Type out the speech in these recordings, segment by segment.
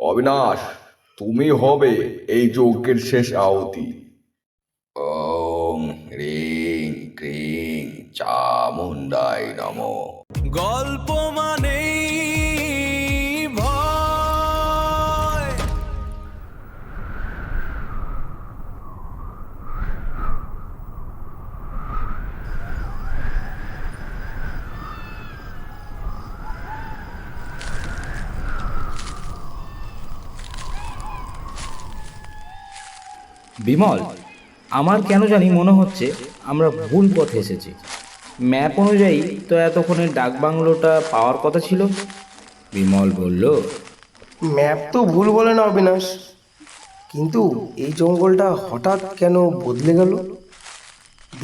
অবিনাশ, তুমি হবে এই যজ্ঞের শেষ আহুতি। ওম হ্রিং ক্রিং চামুণ্ডায় নমঃ। গল্প মানেই ভয়। বিমল, আমার কেন জানি মনে হচ্ছে আমরা ভুল পথে এসেছি। ম্যাপ অনুযায়ী তো এতক্ষণে ডাকবাংলোটা পাওয়ার কথা ছিল। বিমল বলল, ম্যাপ তো ভুল বলে না অবিনাশ, কিন্তু এই জঙ্গলটা হঠাৎ কেন বদলে গেল?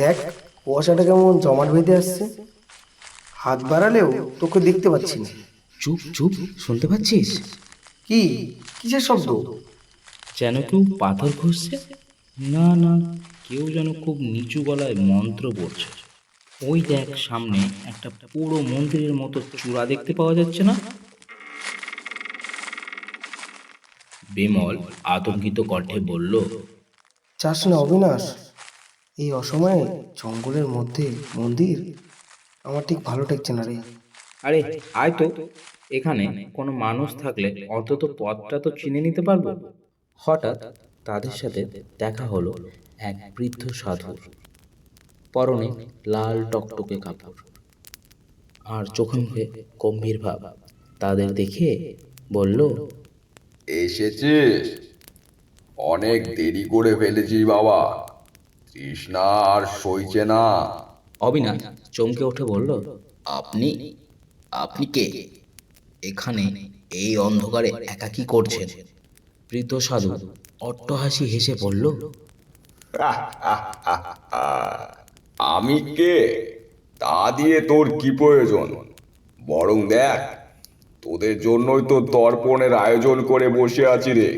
দেখ, কুয়াশাটা কেমন জমাট বেঁধে আসছে। হাত বাড়ালেও তোকে দেখতে পাচ্ছি না। চুপ চুপ, শুনতে পাচ্ছিস? কি? কিসের শব্দ? যেন কেউ পাথর ঘষছে। না না, কেউ যেন খুব নিচু গলায় মন্ত্র পড়ছে। ওই দেখ, সামনে একটা পুরো মন্দিরের মতো চূড়া দেখতে পাওয়া যাচ্ছে না? বিমল আতঙ্কিত কণ্ঠে বলল, চাস না অবিনাশ, এই অসময়ে জঙ্গলের মধ্যে মন্দির আমার ঠিক ভালো ঠেকছে না রে। আরে আয় তো, এখানে কোনো মানুষ থাকলে অন্তত পথটা তো চিনে নিতে পারবো। হঠাৎ তাদের সাথে দেখা হলো এক বৃদ্ধ সাধুর। পরনে লাল টকটকে কাপড় আর চোখে মুখে গম্ভীর ভাব। তাদের দেখে বলল, এসেছিস? অনেক দেরি করে ফেলেছিস বাবা, তৃষ্ণা আর সইছে না। অবিনাশ চমকে উঠে বলল, আপনি আপনি কে? এখানে এই অন্ধকারে একা কি করছেন? বৃদ্ধ সাধু অট্টহাসি হেসে বলল, আমি কে তা দিয়ে তোর কি প্রয়োজন? বরং দেখ, তোদের জন্যই তো তর্পণের আয়োজন করে বসে আছি রে।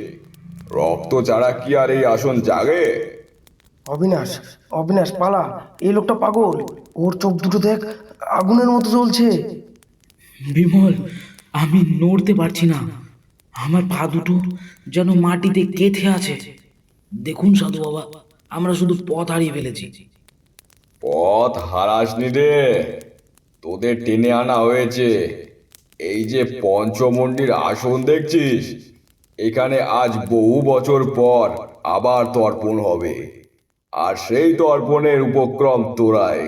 রক্ত ছাড়া কি আর এই আসন জাগে? অবিনাশ, অবিনাশ পালা, এই লোকটা পাগল। ওর চোখ দুটো দেখ, আগুনের মতো জ্বলছে। বিমল, আমি নড়তে পারছি না। আমার পা দুটো যেন মাটিতে গেঁথে আছে। দেখুন সাধু বাবা, আমরা শুধু পথ হারিয়ে ফেলেছি। পথ হারাসনি রে, তোদের টেনে আনা হয়েছে। এই যে পঞ্চমন্ডির আসন দেখছিস, এখানে আজ বহু বছর পর আবার তর্পণ হবে। আর সেই তর্পণের উপক্রম তোরাই।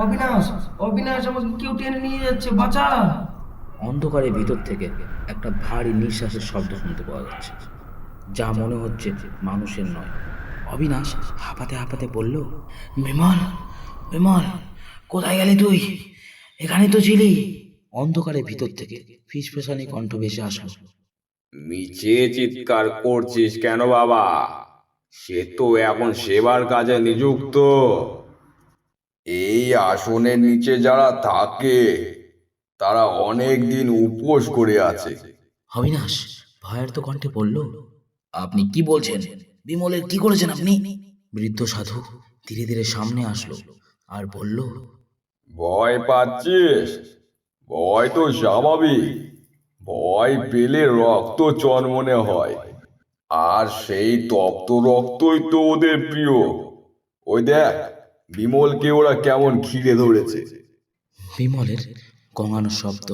অবিনাশ, অবিনাশ, আমাকে কেউ টেনে নিয়ে যাচ্ছে, বাঁচা। অন্ধকারের ভিতর থেকে একটা ভারী নিঃশ্বাসের শব্দ শুনতে পাওয়া যাচ্ছে, যা মনে হচ্ছে মানুষের নয়। অবিনাশ হাঁপাতে হাঁপাতে বলল, বিমল, বিমল, কোথায় গেলি তুই? এখানে তো ছিলি। অন্ধকারের ভিতর থেকে ফিসফিসানি কণ্ঠ ভেসে আসলো, মিছে চিৎকার করছিস কেন বাবা? সে তো এখন সেবার কাজে নিযুক্ত। এই আসনের নিচে যারা থাকে তারা অনেক দিন উপোস করে আছে। অবিনাশ ভয়ার্ত কণ্ঠে বলল, আপনি কি বলছেন? বিমলের কি করেছেন আপনি? বৃদ্ধ সাধু ধীরে ধীরে সামনে আসলো আর বলল, ভয় পাচ্ছিস? ভয় তো স্বাভাবিক। ভয় পেলে রক্ত চনমনে হয়, আর সেই তপ্ত রক্তই তো ওদের প্রিয়। ওই দেখ, বিমলকে ওরা কেমন ঘিরে ধরেছে। বিমলের গঙানো শব্দ।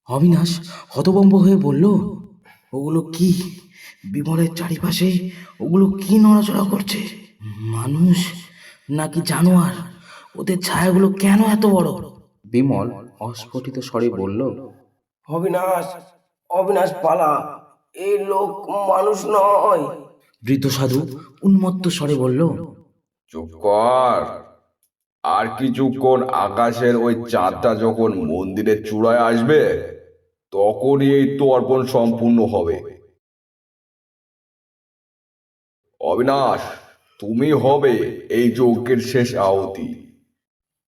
অবিনাশ হতভম্ব হয়ে বলল, ওগুলো কি? বিমলের চারিপাশে ওগুলো কি নড়াচড়া করছে? মানুষ নাকি জানোয়ার? ওদের ছায়াগুলো কেন এত বড়? বিমল অস্ফুটিত স্বরে বলল, অবিনাশ, অবিনাশ পালা, এই লোক মানুষ নয়। বৃদ্ধ সাধু উন্মত্ত স্বরে বলল, চুপ কর। আর কিছুক্ষণ আকাশের ওই চাঁদটা যখন মন্দিরের চূড়ায় আসবে, তখনই এই তর্পণ সম্পূর্ণ হবে। অবিনাশ, তুমি হবে এই যজ্ঞের শেষ আহুতি।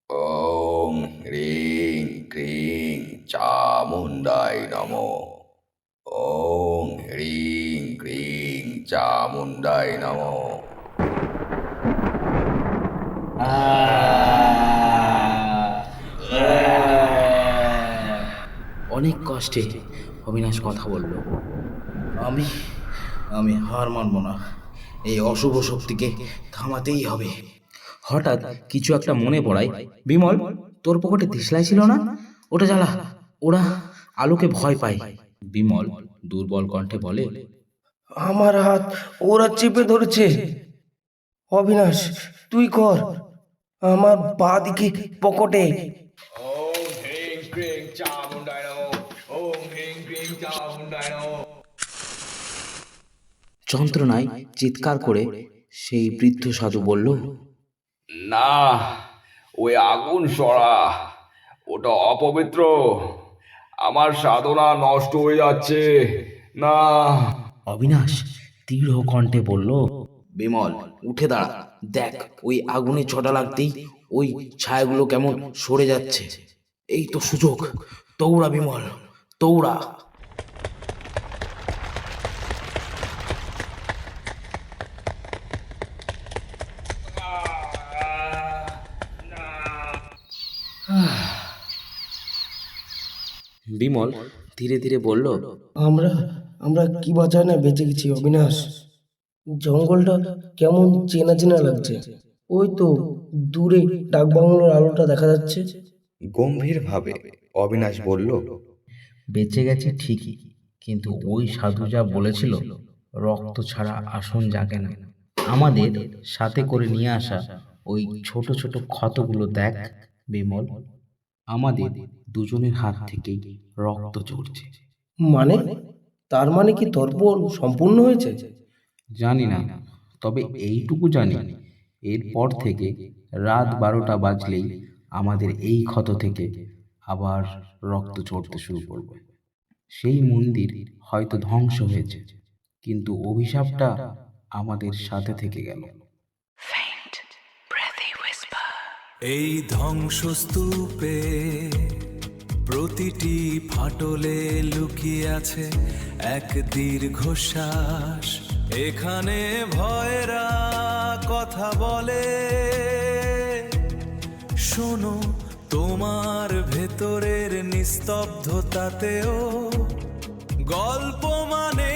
ওম হ্রিং ক্রিং চামুণ্ডায় নমঃ। ওম হ্রিং ক্রিং চামুণ্ডায় নমঃ। অনেক কষ্টে অবিনাশ কথা বলল। আমি আমি হার মানব না, এই অশুভ শক্তিকে থামাতেই হবে। হঠাৎ কিছু একটা মনে পড়ায়, বিমল, তোর পকেটে দেশলাই ছিল না? ওটা জ্বালা, ওরা আলোকে ভয় পায়। বিমল দুর্বল কণ্ঠে বলে, আমার হাত ওরা চেপে ধরেছে। অবিনাশ, তুই কর, আমার পা দিকে পকেটে। ওম হ্রিং ক্রিং চামুন্ডায় নমঃ। ওম হ্রিং ক্রিং চামুন্ডায় নমঃ। যন্ত্রণায় চিৎকার করে সেই বৃদ্ধ সাধু বলল, না, ওই আগুন সরা, ওটা অপবিত্র, আমার সাধনা নষ্ট হয়ে যাচ্ছে। না। অবিনাশ দৃঢ় কণ্ঠে বলল, বিমল, উঠে দাঁড়া, দেখ ওই আগুনে ছটা লাগতেই ওই ছায়াগুলো কেমন সরে যাচ্ছে। এই তো সুযোগ, দৌড়া বিমল, দৌড়া। বিমল ধীরে ধীরে বলল, আমরা আমরা কি বাঁচায় না বেঁচে গেছি অবিনাশ। জঙ্গলটা কেমন চেনা চেনা লাগছে। ওই তো দূরে ডাকবাংলোর আলোটা দেখা যাচ্ছে। গম্ভীরভাবে অবিনাশ বলল, বেঁচে গেছে ঠিকই, কিন্তু ওই সাধু যা বলেছিল, রক্ত ছাড়া আসন জাগে না। আমাদের সাথে করে নিয়ে আসা ওই ছোট ছোট ক্ষতগুলো দেখ বিমল, আমাদের দুজনের হাত থেকেই রক্ত ঝরছে। মানে, তার মানে কি তর্পণ সম্পূর্ণ হয়েছে? জানি না, তবে এইটুকু জানি, এরপর থেকে রাত 12টা বাজলেই আমাদের এই ক্ষত থেকে আবার রক্ত ঝরতে শুরু করবে। সেই মন্দির হয়তো ধ্বংস হয়েছে, কিন্তু অভিশাপটা আমাদের সাথে থেকে গেল। এই ধ্বংসস্তূপে প্রতিটি ফাটলে লুকিয়ে আছে এক দীর্ঘশ্বাস। এখানে ভয়েরা কথা বলে, শোনো তোমার ভেতরের নিস্তব্ধতাতেও গল্প মানে